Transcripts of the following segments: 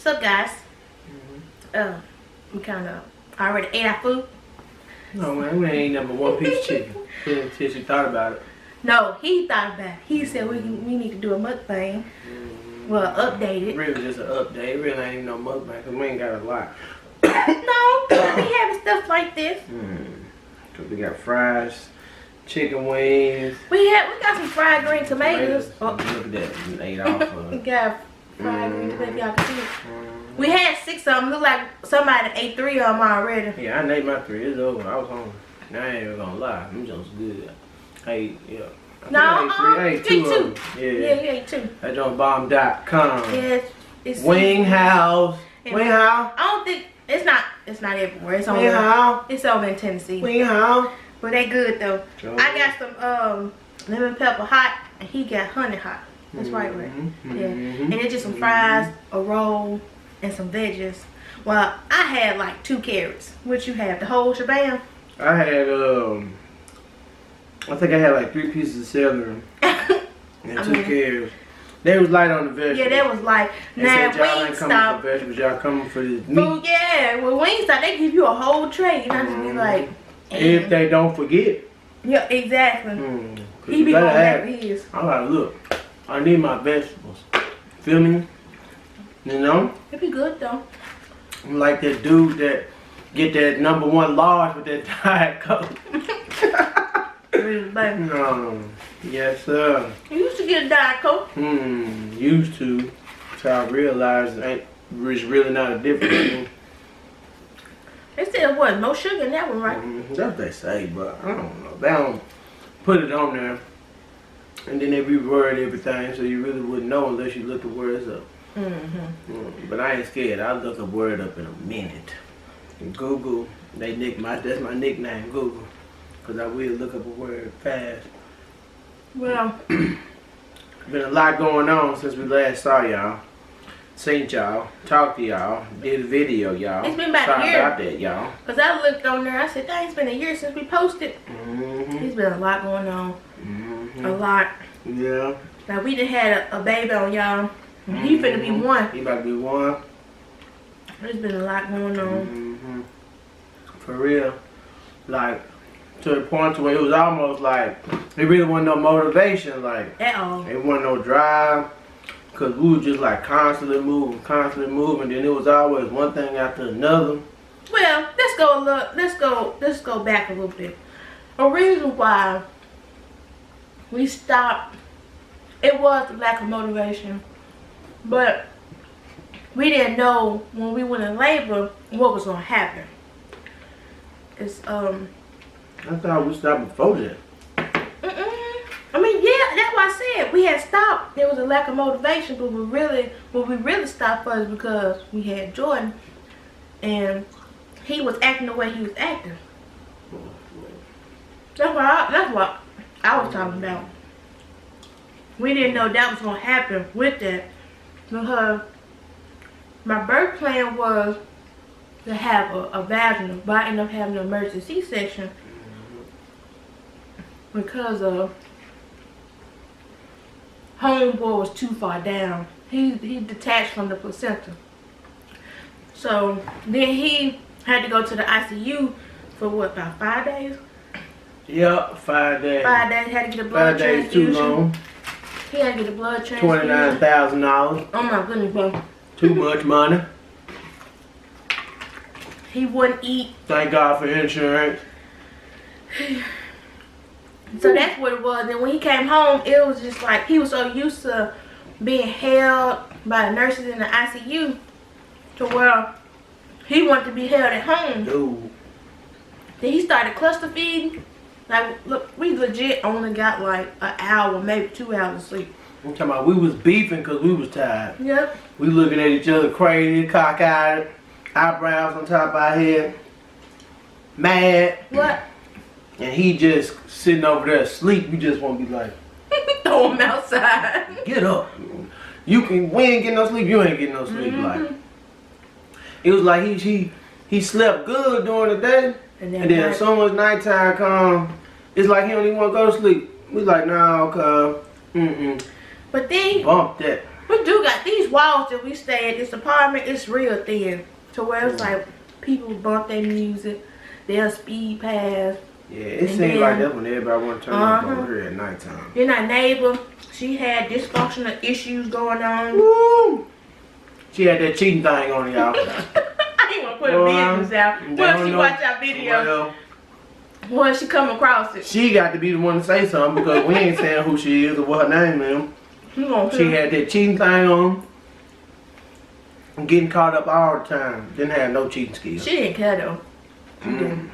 What's up, guys? We kind of already ate our food. No, man, we ain't number one piece of chicken. Since you thought about it. No, he thought about it. He said we need to do a mukbang. Well, update it. Really just an update. It really ain't even no mukbang because we ain't got a lot. No, we having stuff like this. Cause we got fries, chicken wings. We got some fried green tomatoes. Oh, look at that. We ate off of We it. got fried green tomatoes. Y'all can see it. We had 6 of them. Look like somebody ate 3 of them already. Yeah, I ate my 3. It's over. I was hungry. Now I ain't even gonna lie. Them just good. I ate, yeah. I ate 2 of them. Yeah, you ate 2. That's on bomb.com. Yeah, it's Wing House. Wing House. I don't think it's not everywhere. It's Wing House. It's over in Tennessee. Wing House. But they good though. Sure. I got some lemon pepper hot, and he got honey hot. That's right. Yeah, and it's just some fries, a roll, and some veggies. Well, I had like 2 carrots. What you have? The whole shebang? I had I think I had like 3 pieces of celery and 2 carrots. They was light on the vegetables. Yeah, that was like. Now Wingstop. ain't coming for vegetables. Y'all coming for this meat. Food, yeah. Well, Wingstop, they give you a whole tray. You know, just be like. If they don't forget. Yeah, exactly. He be gotta gonna have have his. I'm like, look, I need my vegetables. Feel me? You know? It be good though. I'm like that dude that get that #1 large with that Diet Coke. No. Yes, sir. You used to get a Diet Coke. Used to. So I realized it's really not a difference. They said what? No sugar in that one, right? That's what they say, but I don't know. They don't put it on there. And then they reword everything, so you really wouldn't know unless you look the words up. But I ain't scared. I'll look a word up in a minute. And Google, that's my nickname, Google. Because I will look up a word fast. Well, been a lot going on since we last saw y'all. Seen y'all, talked to y'all, did a video, y'all. It's been about Sorry a year. about that, y'all. Because I looked on there, I said, dang, it's been a year since we posted. It's been a lot going on. A lot. Yeah. Now, we done had a baby on y'all. He finna be 1. He about to be 1. There's been a lot going on. For real. Like, to the point to where it was almost like, there really wasn't no motivation, like. At all. There wasn't no drive. Because we were just like constantly moving. Then it was always one thing after another. Well, let's go back a little bit. A reason why we stopped, it was the lack of motivation. But we didn't know when we went in labor what was gonna happen. It's I thought we stopped before that. I mean, yeah, that's why I said we had stopped. There was a lack of motivation, but what we really stopped was because we had Jordan, and he was acting the way he was acting. That's what I was talking about. We didn't know that was gonna happen with that, because my birth plan was to have a vaginal, but I ended up having an emergency C-section because of homeboy was too far down. He detached from the placenta. So then he had to go to the ICU for what, about 5 days? Yep, 5 days. 5 days, had to get a blood 5 days transfusion. too long. He had to get a blood transfusion. $29,000. Oh my goodness, bro. Too much money. He wouldn't eat. Thank God for insurance. So that's what it was. And when he came home, it was just like he was so used to being held by the nurses in the ICU to where he wanted to be held at home. Dude. Then he started cluster feeding. Like, look, we legit only got like an hour, maybe 2 hours of sleep. I'm talking about we was beefing because we was tired. Yep. We looking at each other crazy, cockeyed, eyebrows on top of our head, mad. What? And he just sitting over there asleep. You just want to be like, throw him outside. Get up. We ain't getting no sleep. You ain't getting no sleep. Like, it was like he slept good during the day. And then as soon as nighttime come, it's like he don't even want to go to sleep. We like, nah, okay. But then bump that. we do got these walls that we stay at this apartment, it's real thin. To where it's like people bump their music, they'll speed past. Yeah, it seems like that's when everybody want to turn up over here at nighttime. Then our neighbor, she had dysfunctional issues going on. Woo! She had that cheating thing on y'all. I didn't want to put her business out. Once she watch our video, once she come across it. She got to be the one to say something because we ain't saying who she is or what her name is. She had that cheating thing on. And getting caught up all the time. Didn't have no cheating skills. She didn't care though. She didn't.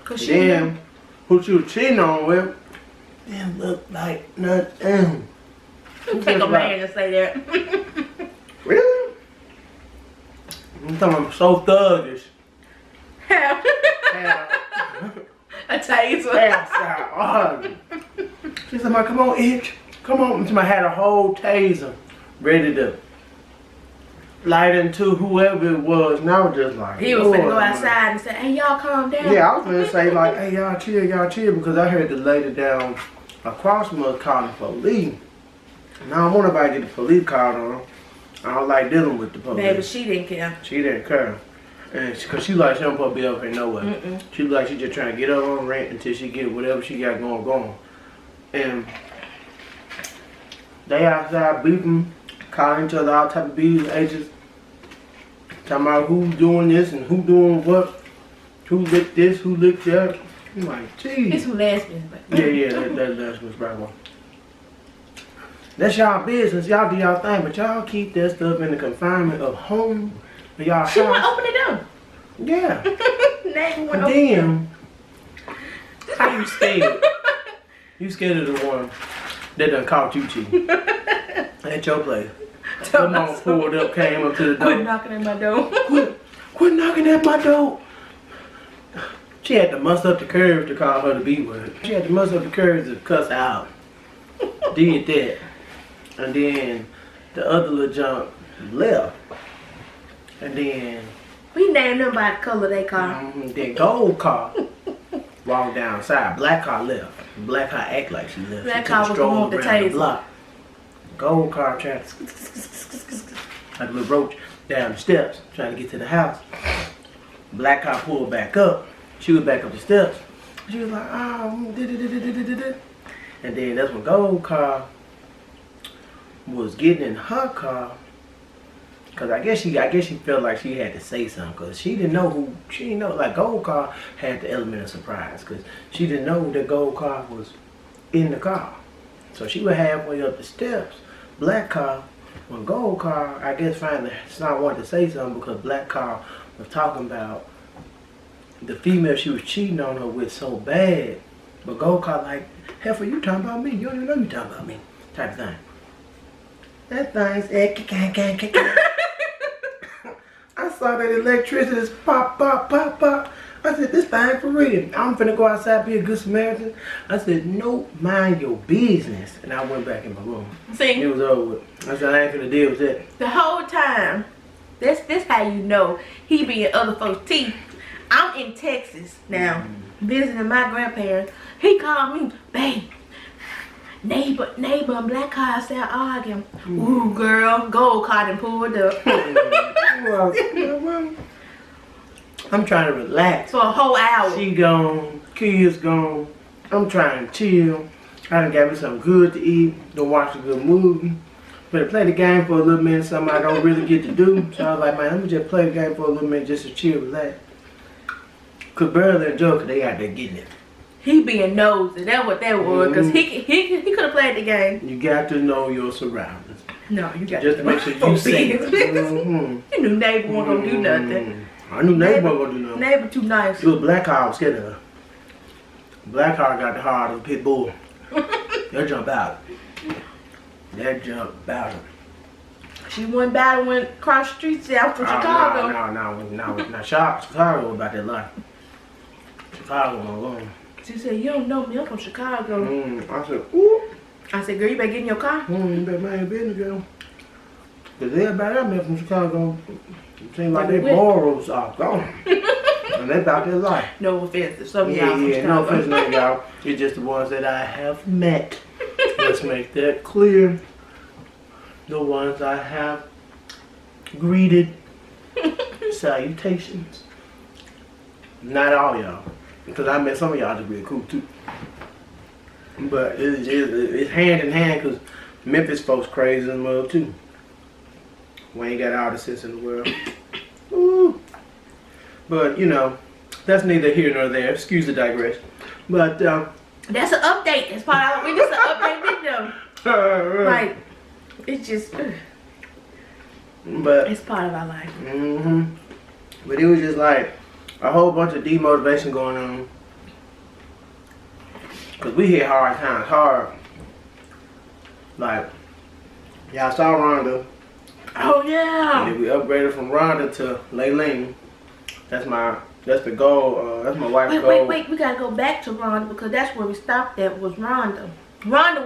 Cause she then, who she was cheating on with, didn't look like nothing. Take a man to say that. Really? I'm talking about so thuggish. A taser. She said, come on, itch. Come on. I had a whole taser ready to light into whoever it was. And I was just like, he was finna go outside and say, hey, y'all calm down. Yeah, I was gonna say like, hey, y'all chill, because I heard the lady down across from us calling the police. And I don't want nobody to get the police called on her. I don't like dealing with the police. Baby, she didn't care. She didn't care. And cause she like, she don't supposed to be up here nowhere. She like, she just trying to get up on rent until she get whatever she got going. And they outside beeping, calling each other all type of B's, H's. Talking about who's doing this and who doing what. Who licked this, who licked that. I'm like, geez. It's some lesbians. Yeah, that lesbians, right. That's y'all business. Y'all do y'all thing, but y'all keep that stuff in the confinement of home. Y'all she went open it up. Yeah. Neighbor went Damn. How you scared? You scared of the one that done caught you cheating at your place. Come on, pulled up, came up to the door. Quit knocking at my door. Quit knocking at my door. She had to muster up the courage to call her to be with her. She had to muster up the courage to cuss out. Did that. And then the other little junk left. And then we named them by the color they car. Then gold car walked down side. Black car left. Black car act like she left. Black she car was the one with the taser. Gold car trying to like a little roach down the steps trying to get to the house. Black car pulled back up. She was back up the steps. She was like, oh, and then that's when gold car was getting in her car. Cause I guess she felt like she had to say something, cause she didn't know like gold car had the element of surprise, cause she didn't know that gold car was in the car. So she was halfway up the steps. Black car, when gold car, I guess finally not wanted to say something because black car was talking about the female she was cheating on her with so bad. But gold car like, heifer, you talking about me? You don't even know you talking about me, type of thing. That thing said, I saw that electricity just pop, pop, pop, pop. I said, this thing for real. I'm finna go outside, be a good Samaritan. I said, no, mind your business. And I went back in my room. See? It was over with. I said, I ain't finna deal with that. The whole time, this how you know he be in other folks' teeth. I'm in Texas now, visiting my grandparents. He called me, babe. Neighbor and black car outside arguing. Ooh, girl, gold car and pulled up. I'm trying to relax. For a whole hour. She gone, kids gone. I'm trying to chill. I done got me something good to eat. Don't watch a good movie. But play the game for a little minute, something I don't really get to do. So I was like, man, let me just play the game for a little minute just to chill, relax. Cause Burley and Joker, they out there getting it. He being nosy, that's what that was, because he could have played the game. You got to know your surroundings. No, you got just to make sure you safe. You knew neighbor wasn't gonna do nothing. I knew neighbor wasn't gonna do nothing. Neighbor too nice. It was Black Hawk, I was scared of her. Black Hawk got the heart of a pit bull. They'll jump out. They'll jump out. She went battling across the streets out from Chicago. No. Chicago about that life. Chicago alone. She said, you don't know me, I'm from Chicago. I said, ooh. I said, girl, you better get in your car. You better mind your business, girl. Because everybody I met from Chicago, it seems like their morals are gone. And they about their life. No offense to some of y'all from Chicago. No offense to y'all. It's just the ones that I have met. Let's make that clear. the ones I have greeted. Salutations. Not all y'all, because I met some of y'all to be cool too. But it's hand in hand, because Memphis folks crazy as well too. We ain't got all the sense in the world. Ooh. But you know, that's neither here nor there. Excuse the digression. But that's an update. That's part of we just an update video. Like it's just, but it's part of our life. But it was just like a whole bunch of demotivation going on. Cause we hit hard times hard. Like y'all saw Rhonda. Oh yeah. And then we upgraded from Rhonda to Layleen. That's the goal. That's my wife's goal. Wait. We gotta go back to Rhonda because that's where we stopped at. Was Rhonda. Rhonda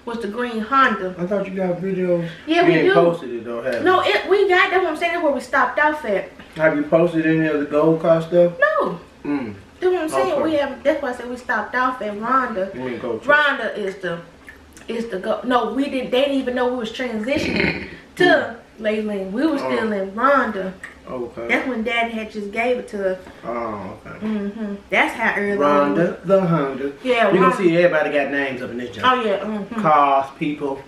was the green Honda. I thought you got videos. Yeah, we do. Posted it though, have No, you? we got. That's what I'm saying. That's where we stopped off at. Have you posted any of the gold car stuff? No. That's what I'm saying. Okay. We have. That's why I said we stopped off at Rhonda. You ain't go to. Rhonda is the go. No, we didn't. They didn't even know we was transitioning to Layleen. We were still in Rhonda. Okay. That's when Daddy had just gave it to us. Oh, okay. That's how early. Rhonda the Honda. Yeah. You can see everybody got names up in this job. Oh yeah. Cars, people.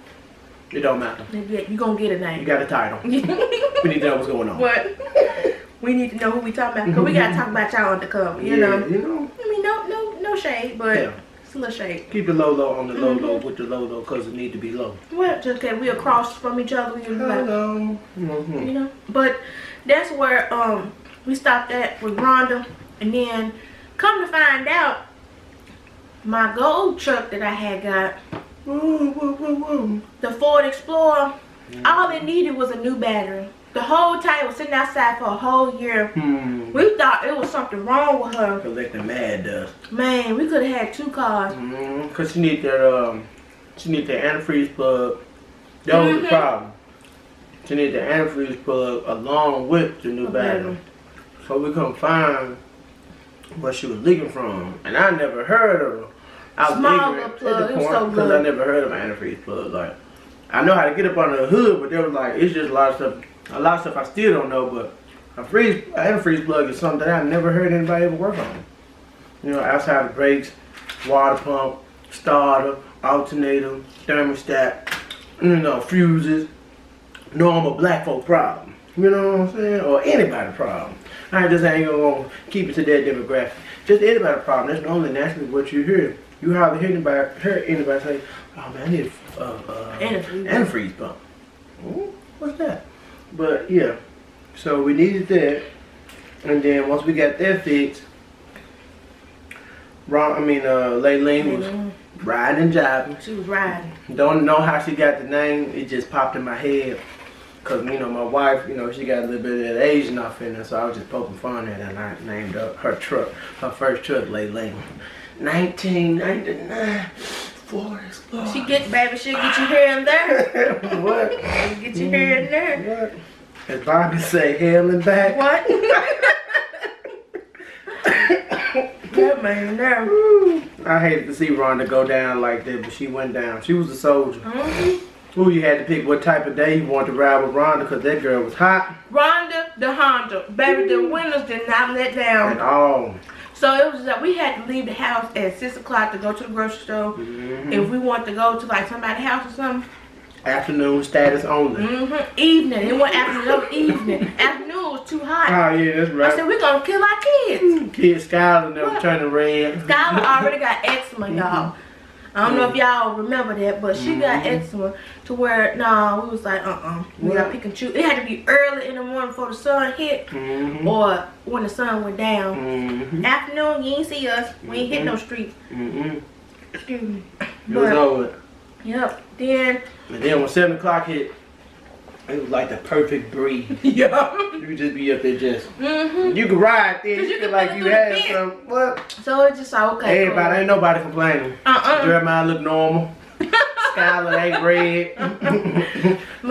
It don't matter. You gonna get a name. You got a title. We need to know what's going on. What? We need to know who we talking about because we gotta talk about y'all undercover. You know. You know. I mean, no shade, but it's a little shade. Keep the low on the low with the low because it need to be low. Well, just that we across from each other. You Hello. know. But that's where we stopped at with Rhonda, and then come to find out, my gold truck that I had got, the Ford Explorer, all it needed was a new battery. The whole time it was sitting outside for a whole year. We thought it was something wrong with her. Collecting mad dust. Man, we could have had 2 cars. Cause she need that antifreeze plug. That was the problem. She need the antifreeze plug along with the new battery. So we couldn't find what she was leaking from, and I never heard of her. I was ignorant at the point because I never heard of an antifreeze plug. Like I know how to get up under the hood, but there was like it's just a lot of stuff I still don't know. But an antifreeze plug is something that I never heard anybody ever work on. You know, outside the brakes, water pump, starter, alternator, thermostat, you know, fuses. Normal black folk problem. You know what I'm saying? Or anybody problem. I just ain't gonna keep it to that demographic. Just anybody problem. That's normally naturally what you hear. You hardly hear anybody say, oh man, I need antifreeze pump. What's that? But yeah. So we needed that. And then once we got that fixed, Layleen was riding and jiving. She was riding. Don't know how she got the name. It just popped in my head. Cause you know my wife, you know she got a little bit of that Asian off in her, so I was just poking fun at her, and I named her truck, her first truck, Layleen. 1999 Ford Explorer. She'll get you here and there. What? She'll get you here and there. What? As Bobby say, hell and back. What? That man there. I hated to see Rhonda go down like that, but she went down. She was a soldier. Ooh, you had to pick what type of day you wanted to ride with Rhonda because that girl was hot. Rhonda the Honda. Baby, the windows did not let down. At all. So it was that we had to leave the house at 6 o'clock to go to the grocery store. If we wanted to go to like somebody's house or something. Afternoon status only. Evening. It wasn't afternoon, it was evening. Afternoon was too hot. Oh yeah, that's right. I said, we're going to kill our kids. Kids, Skylar never turning red. Skylar already got eczema, y'all. I don't know if y'all remember that, but she got eczema to where, we was like, we got to pick and choose. It had to be early in the morning before the sun hit or when the sun went down. Afternoon, you ain't see us. We ain't hit no streets. Excuse me. It was over. Yep. Then. And then when 7 o'clock hit, it was like the perfect breeze. Yeah. You could just be up there just. You could ride there. You feel like you had some. What? So it's just like, okay. Everybody, ain't nobody complaining. Jeremiah look normal. Skylar ain't red.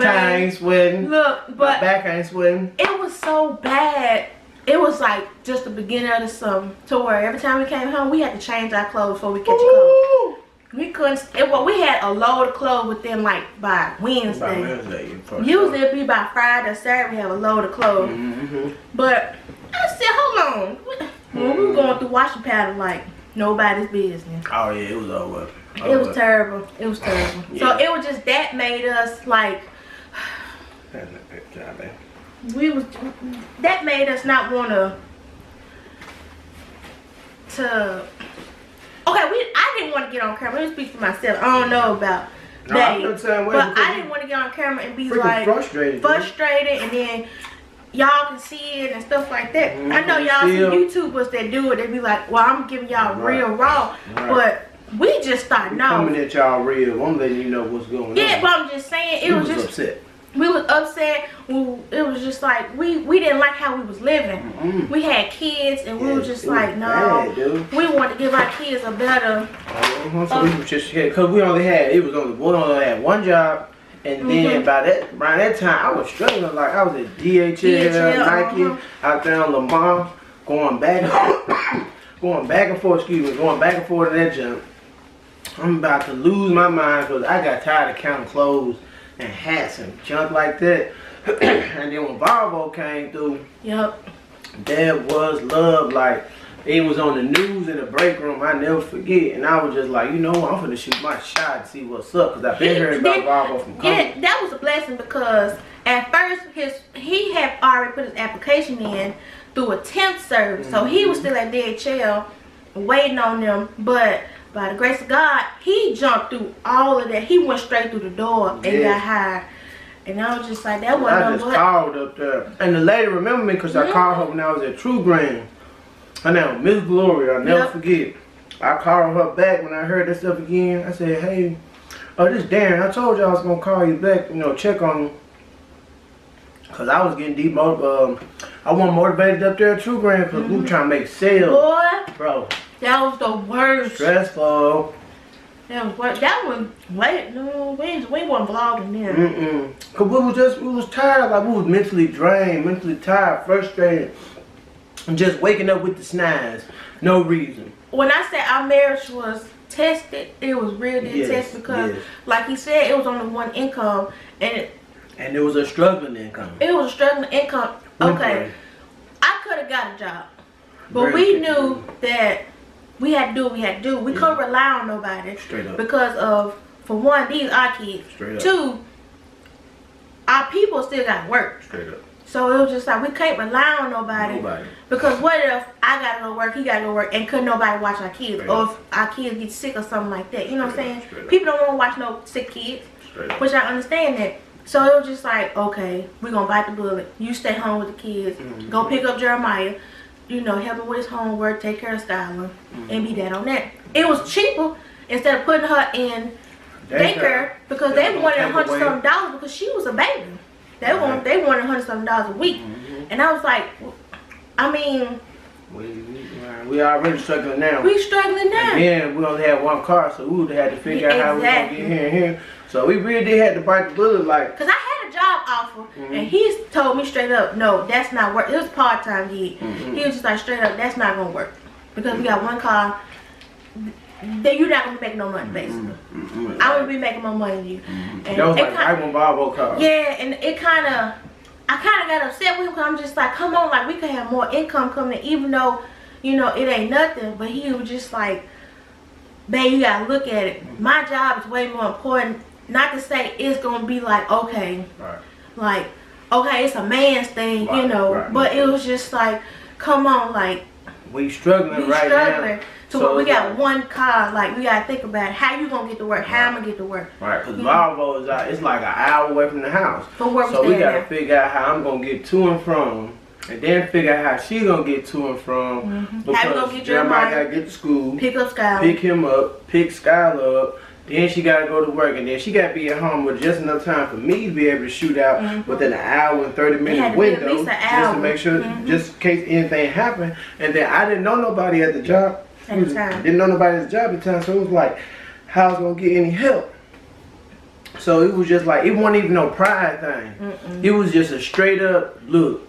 Ty ain't sweating. Look, but my back ain't sweating. It was so bad. It was like just the beginning of the summer to where every time we came home, we had to change our clothes before we catch a cold. We couldn't. We had a load of clothes within like by Wednesday. Usually it'd be by Friday or Saturday we have a load of clothes. But I said, hold on. When we were going through washing pattern like nobody's business. Oh yeah, it was over. It was terrible. It was terrible. Yeah. So it was just that made us like. That made us not want to. I didn't want to get on camera. Let me speak for myself. I don't know about that, but I didn't want to get on camera and be like frustrated, and then y'all can see it and stuff like that. I know y'all see YouTubers that do it. They be like, "Well, I'm giving y'all real raw," but we just starting out. Coming at y'all real. I'm letting you know what's going on. Yeah, but I'm just saying it was just upset. We was upset. It was just like we didn't like how we was living. We had kids, and we were just like, no, we wanted to give our kids a better. So we was just because we only had only had one job, and then around that time I was struggling. Like I was at DHL, Nike, out there on Lamar, going back and forth. Going back and forth in that jump. I'm about to lose my mind because I got tired of counting clothes and hats and junk like that. And then when Volvo came through, that was love. Like it was on the news in the break room. I never forget. And I was just like, you know what, I'm finna shoot my shot and see what's up because I've been hearing about Volvo from coming. Yeah, that was a blessing because at first he had already put his application in through a temp service. So he was still at DHL waiting on them, but by the grace of God, he jumped through all of that. He went straight through the door and got hired. And I was just like, that wasn't I just called up there. And the lady remembered me because I called her when I was at True Grand. Her name was Miss Gloria. I'll never forget. I called her back when I heard that stuff again. I said, hey, this Darren. I told you I was going to call you back, check on you. Because I was getting demotivated. I wasn't motivated up there at True Grand because we were trying to make sales. Boy. Bro. That was the worst. Stressful. That was worse. That one, we weren't vlogging then. Cause we was tired. Like we was mentally drained, mentally tired, frustrated, and just waking up with the snaz, no reason. When I said our marriage was tested, it was really tested because, like he said, it was only one income, and it was a struggling income. It was a struggling income. Okay, I could have got a job, but we knew that. We had to do what we had to do. We couldn't rely on nobody. Straight up. Because of, for one, these are kids. Straight up. Two, our people still got to work. Straight up. So it was just like, we can't rely on nobody. Because what if I got to go work, he got to go work, and couldn't nobody watch our kids? Straight or if our kids get sick or something like that. You know what I'm saying? People don't want to watch no sick kids. Which I understand that. So it was just like, okay, we're going to bite the bullet. You stay home with the kids. Go pick up Jeremiah. Help him with his homework, take care of Skylar, and be that on that. It was cheaper instead of putting her in daycare because they wanted $100-something because she was a baby. They wanted $100-something a week, and I was like, I mean, we already struggling now. We struggling now. And then we only had one car, so we would have had to figure out how we gonna get here and here. So we really did have to bite the bullet, like. Cause I had a job offer, and he told me straight up, no, that's not work. It was part-time gig. He was just like straight up, that's not gonna work because we got one car. Then you're not gonna make no money, basically. I'm gonna be making more money than you. And that was like I want Volvo car. Yeah, and I kind of got upset with him because I'm just like, come on, like we could have more income coming in, even though it ain't nothing. But he was just like, babe, you gotta look at it. My job is way more important. Not to say it's gonna be like, okay, like, okay, it's a man's thing, but it was just like, come on, like, we struggling right now. So we got one car, like, we gotta think about it. How you gonna get to work? How I'm gonna get to work? Right, because Volvo is it's like an hour away from the house. So we gotta figure out how I'm gonna get to and from, and then figure out how she gonna get to and from. Because Jeremiah gotta get to school, pick up Skylar, pick him up, pick Skylar up. Then she gotta go to work, and then she gotta be at home with just enough time for me to be able to shoot out within an hour and 30-minute window, just to make sure, just in case anything happened. And then I didn't know nobody at the job. Didn't know nobody at the job at the time, so it was like, how I was gonna get any help? So it was just like, it wasn't even no pride thing. It was just a straight up, look,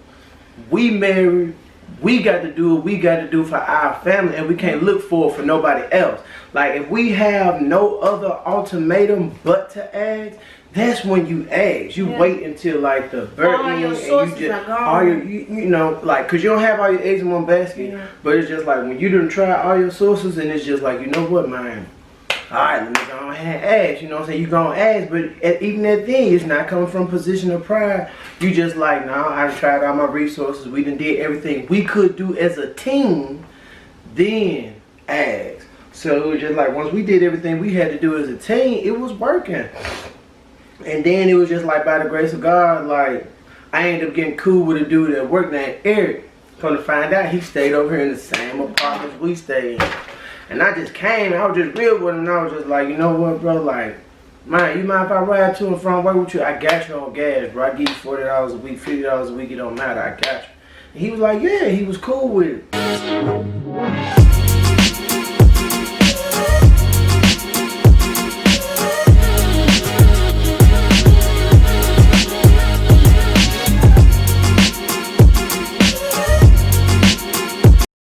we married, we got to do what we got to do for our family, and we can't look for nobody else. Like, if we have no other ultimatum but to ask, that's when you ask. You wait until like the very all end, your and sources you just are gone. all your, you know, like, cause you don't have all your eggs in one basket. Yeah. But it's just like when you done try all your sources, and it's just like, you know what, man. Alright, let me go ahead and ask, you know what I'm saying? You gonna ask, but even that thing, it's not coming from a position of pride. You just like, nah, I tried all my resources, we done did everything we could do as a team, then ask. So it was just like, once we did everything we had to do as a team, it was working. And then it was just like, by the grace of God, like, I ended up getting cool with a dude at work named Eric. Come to find out, he stayed over here in the same apartments we stayed in. And I just came, I was just real with him, and I was just like, you know what, bro, like, man, you mind if I ride to and from work with you? I got you on gas, bro. I give you $40 a week, $50 a week, it don't matter, I got you. And he was like, yeah, he was cool with it.